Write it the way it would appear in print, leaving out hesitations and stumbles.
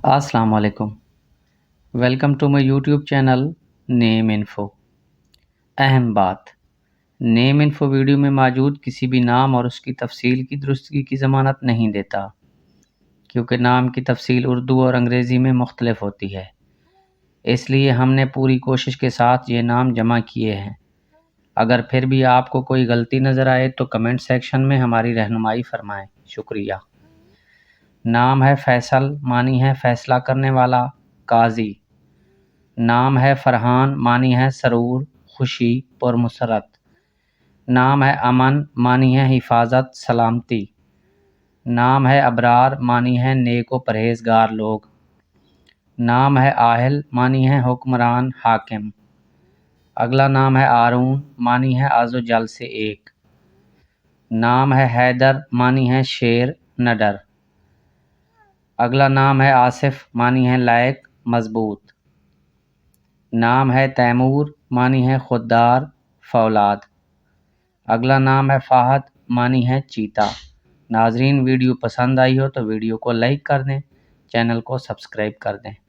السلام علیکم، welcome to my YouTube channel name info. اہم بات، نیم انفو ویڈیو میں موجود کسی بھی نام اور اس کی تفصیل کی درستگی کی ضمانت نہیں دیتا، کیونکہ نام کی تفصیل اردو اور انگریزی میں مختلف ہوتی ہے۔ اس لیے ہم نے پوری کوشش کے ساتھ یہ نام جمع کیے ہیں۔ اگر پھر بھی آپ کو کوئی غلطی نظر آئے تو کمنٹ سیکشن میں ہماری رہنمائی فرمائیں، شکریہ۔ نام ہے فیصل، معنی ہے فیصلہ کرنے والا، قاضی۔ نام ہے فرحان، معنی ہے سرور، خوشی، پرمسرت۔ نام ہے امن، معنی ہے حفاظت، سلامتی۔ نام ہے ابرار، معنی ہے نیک و پرہیزگار لوگ۔ نام ہے آہل، معنی ہے حکمران، حاکم۔ اگلا نام ہے آرون، معنی ہے عز و جل سے ایک۔ نام ہے حیدر، معنی ہے شیر، نڈر۔ اگلا نام ہے آصف، معنی ہے لائق، مضبوط۔ نام ہے تیمور، معنی ہے خوددار، فولاد۔ اگلا نام ہے فہد، معنی ہے چیتا۔ ناظرین، ویڈیو پسند آئی ہو تو ویڈیو کو لائک کر دیں، چینل کو سبسکرائب کر دیں۔